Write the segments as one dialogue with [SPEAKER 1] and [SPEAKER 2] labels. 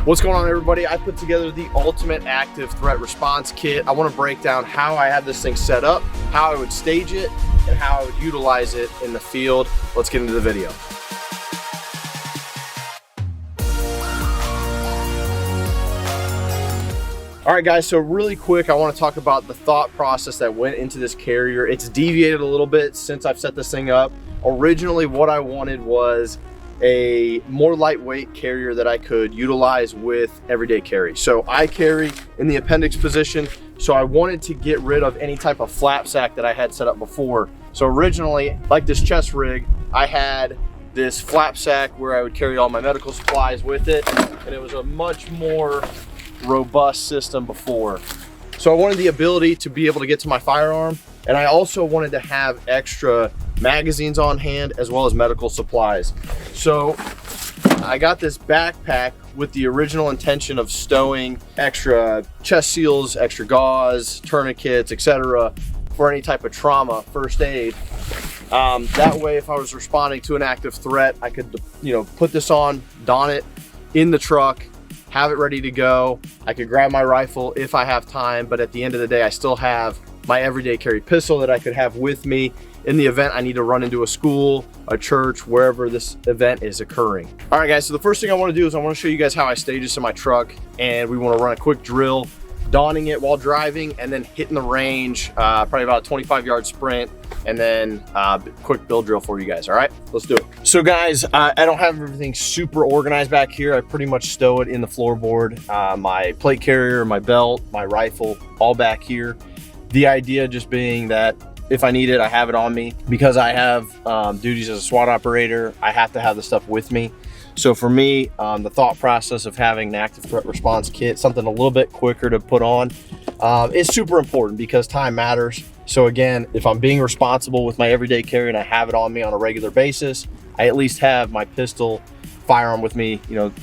[SPEAKER 1] What's going on, everybody? I put together the ultimate active threat response kit. I want to break down how I have this thing set up, how I would stage it, and how I would utilize it in the field. Let's get into the video. All right, guys, so really quick, I want to talk about the thought process that went into this carrier. It's deviated a little bit since I've set this thing up. Originally, what I wanted was a more lightweight carrier that I could utilize with everyday carry. So I carry in the appendix position, so I wanted to get rid of any type of flap sack that I had set up before. So originally, like this chest rig, I had this flap sack where I would carry all my medical supplies with it, and it was a much more robust system before. So I wanted the ability to be able to get to my firearm, and I also wanted to have extra magazines on hand as well as medical supplies. So I got this backpack with the original intention of stowing extra chest seals, extra gauze, tourniquets, etc. for any type of trauma, first aid. That way, if I was responding to an active threat, I could, put this on, don it in the truck, have it ready to go. I could grab my rifle if I have time, but at the end of the day, I still have my everyday carry pistol that I could have with me in the event I need to run into a school, a church, wherever this event is occurring. All right, guys, so the first thing I want to do is I want to show you guys how I stage this in my truck, and we want to run a quick drill, donning it while driving, and then hitting the range, probably about a 25-yard sprint, and then quick build drill for you guys. All right, let's do it. So guys, I don't have everything super organized back here. I pretty much stow it in the floorboard. My plate carrier, my belt, my rifle, all back here. The idea just being that if I need it, I have it on me. Because I have duties as a SWAT operator, I have to have the stuff with me. So for me, the thought process of having an active threat response kit, something a little bit quicker to put on, is super important because time matters. So again, if I'm being responsible with my everyday carry and I have it on me on a regular basis, I at least have my pistol, firearm with me,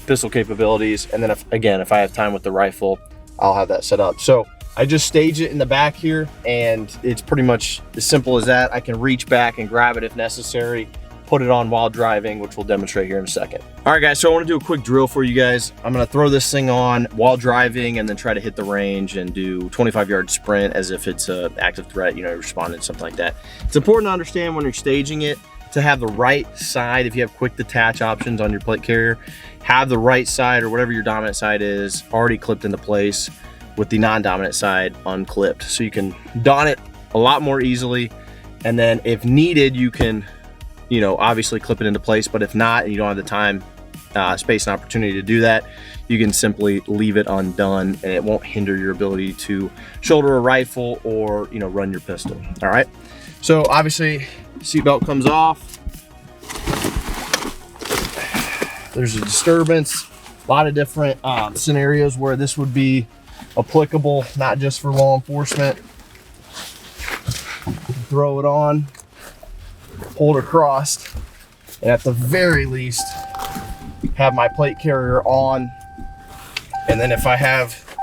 [SPEAKER 1] pistol capabilities. And then if I have time with the rifle, I'll have that set up. So I just stage it in the back here, and it's pretty much as simple as that. I can reach back and grab it if necessary, put it on while driving, which we'll demonstrate here in a second. All right, guys, so I want to do a quick drill for you guys. I'm going to throw this thing on while driving and then try to hit the range and do 25-yard sprint as if it's an active threat, responding to something like that. It's important to understand when you're staging it to have the right side. If you have quick detach options on your plate carrier, have the right side or whatever your dominant side is already clipped into place with the non-dominant side unclipped. So you can don it a lot more easily. And then if needed, you can, obviously clip it into place, but if not, and you don't have the time, space and opportunity to do that, you can simply leave it undone and it won't hinder your ability to shoulder a rifle or, run your pistol. All right. So obviously seatbelt comes off. There's a disturbance, a lot of different scenarios where this would be applicable, not just for law enforcement. Throw it on, pull it across, and at the very least have my plate carrier on. And then if I have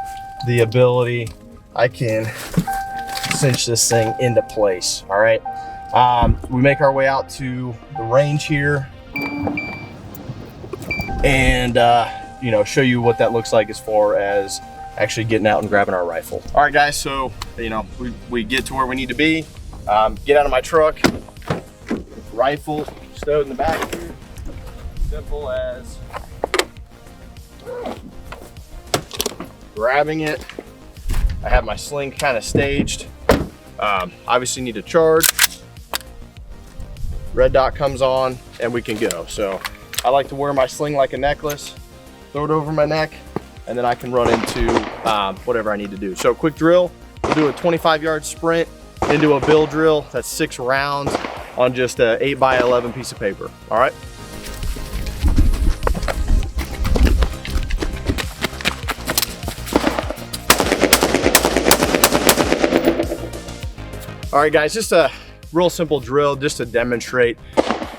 [SPEAKER 1] the ability, I can cinch this thing into place. All right, we make our way out to the range here and show you what that looks like as far as actually getting out and grabbing our rifle. All right, guys, so we get to where we need to be. Get out of my truck, rifle stowed in the back here. Simple as grabbing it. I have my sling kind of staged. Obviously need to charge. Red dot comes on and we can go. So I like to wear my sling like a necklace, throw it over my neck, and then I can run into whatever I need to do. So quick drill, we'll do a 25-yard sprint into a bill drill. That's 6 rounds on just a 8x11 piece of paper. All right. All right, guys, just a real simple drill just to demonstrate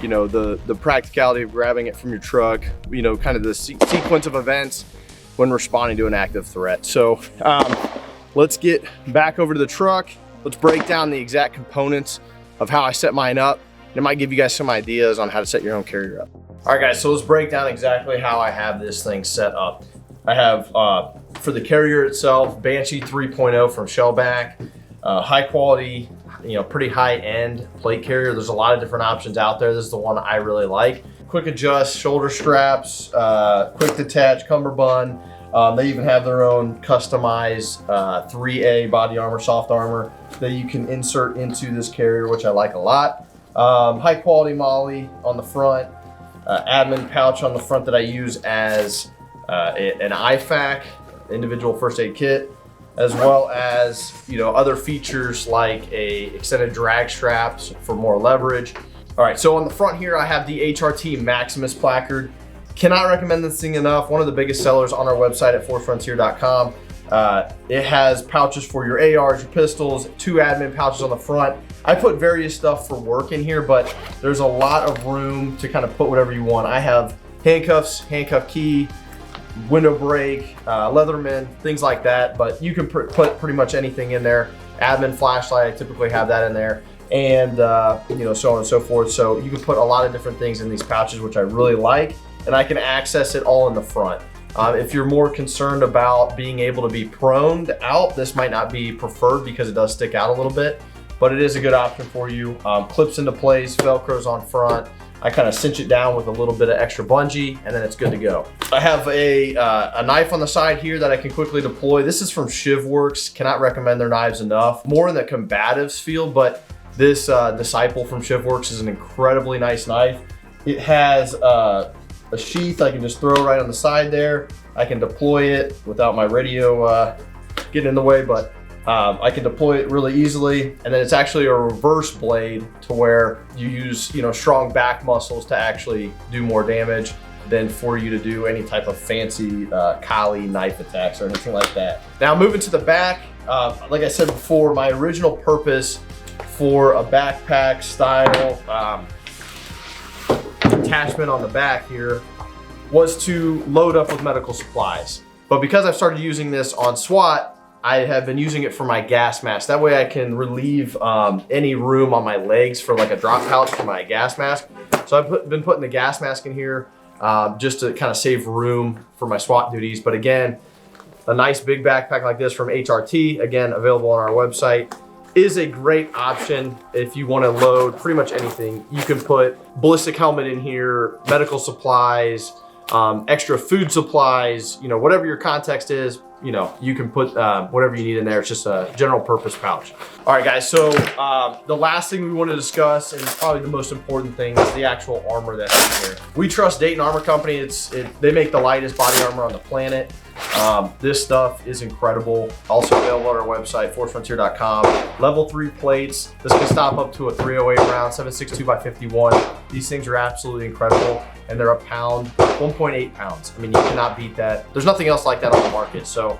[SPEAKER 1] the practicality of grabbing it from your truck, kind of the sequence of events when responding to an active threat. So let's get back over to the truck. Let's break down the exact components of how I set mine up. It might give you guys some ideas on how to set your own carrier up. All right, guys, so let's break down exactly how I have this thing set up. I have, for the carrier itself, Banshee 3.0 from Shellback. High quality, pretty high end plate carrier. There's a lot of different options out there. This is the one I really like. Quick adjust shoulder straps, quick detach cummerbund. They even have their own customized 3A body armor, soft armor that you can insert into this carrier, which I like a lot. High quality MOLLE on the front, admin pouch on the front that I use as an IFAK, individual first aid kit, as well as other features like a extended drag straps for more leverage. All right, so on the front here I have the HRT Maximus placard. Cannot recommend this thing enough. One of the biggest sellers on our website at forcefrontier.com. It has pouches for your ARs, your pistols, 2 admin pouches on the front. I put various stuff for work in here, but there's a lot of room to kind of put whatever you want. I have handcuffs, handcuff key, window brake, Leatherman, things like that, but you can put pretty much anything in there. Admin flashlight, I typically have that in there, and so on and so forth. So you can put a lot of different things in these pouches, which I really like, and I can access it all in the front. If you're more concerned about being able to be proned out, this might not be preferred because it does stick out a little bit, but it is a good option for you. Clips into place, Velcros on front. I kind of cinch it down with a little bit of extra bungee, and then it's good to go. I have a knife on the side here that I can quickly deploy. This is from ShivWorks. Cannot recommend their knives enough. More in the combatives field, but this Disciple from ShivWorks is an incredibly nice knife. It has a sheath I can just throw right on the side there. I can deploy it without my radio getting in the way, but I can deploy it really easily. And then it's actually a reverse blade to where you use strong back muscles to actually do more damage than for you to do any type of fancy Kali knife attacks or anything like that. Now moving to the back, like I said before, my original purpose for a backpack style attachment on the back here was to load up with medical supplies. But because I've started using this on SWAT, I have been using it for my gas mask. That way I can relieve any room on my legs for like a drop pouch for my gas mask. So I've been putting the gas mask in here just to kind of save room for my SWAT duties. But again, a nice big backpack like this from HRT, again, available on our website, is a great option if you want to load pretty much anything. You can put ballistic helmet in here, medical supplies, extra food supplies, whatever your context is, you can put whatever you need in there. It's just a general purpose pouch. All right, guys, so the last thing we want to discuss, and probably the most important thing, is the actual armor that's in here. We trust Dayton Armor Company. They make the lightest body armor on the planet. This stuff is incredible. Also available on our website, forcefrontier.com. Level 3 plates. This can stop up to a 308 round, 7.62 by 51. These things are absolutely incredible, and they're a pound, 1.8 pounds. I mean, you cannot beat that. There's nothing else like that on the market. So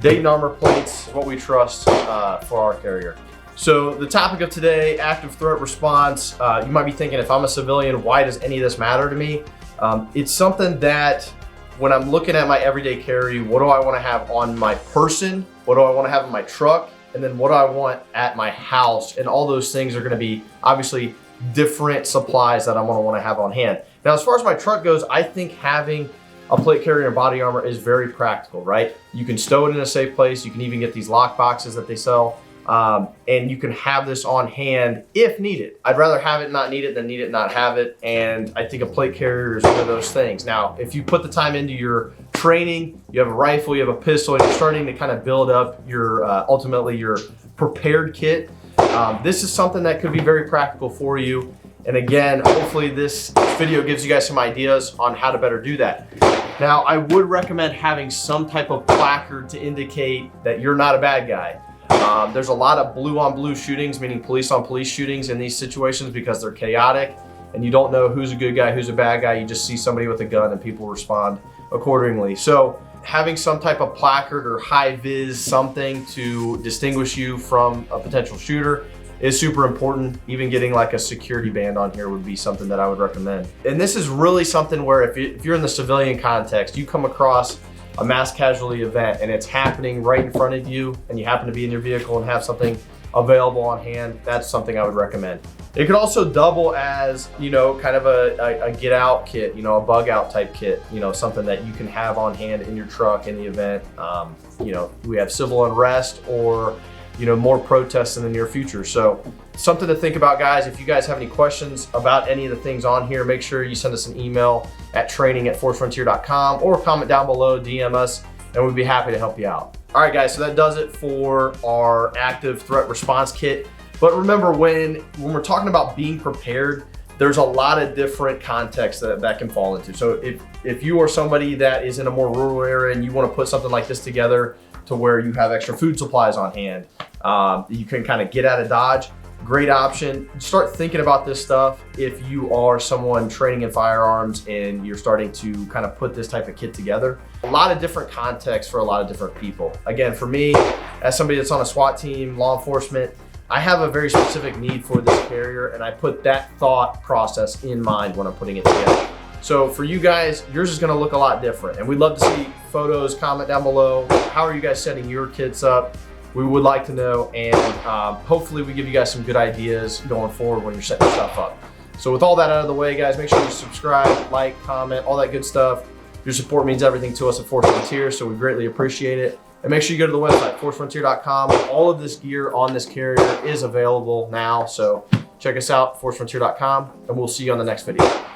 [SPEAKER 1] Dayton Armor plates is what we trust for our carrier. So the topic of today, active threat response. You might be thinking, if I'm a civilian, why does any of this matter to me? It's something that when I'm looking at my everyday carry, what do I want to have on my person? What do I want to have in my truck? And then what do I want at my house? And all those things are going to be obviously different supplies that I'm going to want to have on hand. Now, as far as my truck goes, I think having a plate carrier and body armor is very practical, right? You can stow it in a safe place. You can even get these lock boxes that they sell. And you can have this on hand if needed. I'd rather have it not need it than need it not have it. And I think a plate carrier is one of those things. Now, if you put the time into your training, you have a rifle, you have a pistol, and you're starting to kind of build up your, ultimately your prepared kit, this is something that could be very practical for you. And again, hopefully this video gives you guys some ideas on how to better do that. Now, I would recommend having some type of placard to indicate that you're not a bad guy. There's a lot of blue on blue shootings, meaning police on police shootings in these situations because they're chaotic and you don't know who's a good guy, who's a bad guy. You just see somebody with a gun and people respond accordingly. So having some type of placard or high vis something to distinguish you from a potential shooter is super important. Even getting like a security band on here would be something that I would recommend. And this is really something where if you're in the civilian context, you come across a mass casualty event and it's happening right in front of you and you happen to be in your vehicle and have something available on hand, that's something I would recommend. It could also double as, you know, kind of a get out kit, you know, a bug out type kit, you know, something that you can have on hand in your truck in the event, you know, we have civil unrest or, you know, more protests in the near future. So something to think about, guys. If you guys have any questions about any of the things on here, make sure you send us an email at training@forcefrontier.com or comment down below, DM us, and we'd be happy to help you out. All right, guys, so that does it for our active threat response kit. But remember, when we're talking about being prepared, there's a lot of different contexts that can fall into. So if you are somebody that is in a more rural area and you want to put something like this together to where you have extra food supplies on hand, you can kind of get out of Dodge. Great option. Start thinking about this stuff if you are someone training in firearms and you're starting to kind of put this type of kit together. A lot of different contexts for a lot of different people. Again, for me, as somebody that's on a SWAT team, law enforcement, I have a very specific need for this carrier, and I put that thought process in mind when I'm putting it together. So for you guys, yours is gonna look a lot different, and we'd love to see photos. Comment down below. How are you guys setting your kits up? We would like to know, and hopefully we give you guys some good ideas going forward when you're setting stuff up. So with all that out of the way, guys, make sure you subscribe, like, comment, all that good stuff. Your support means everything to us at Force Frontier, so we greatly appreciate it. And make sure you go to the website, forcefrontier.com. All of this gear on this carrier is available now, so check us out, forcefrontier.com, and we'll see you on the next video.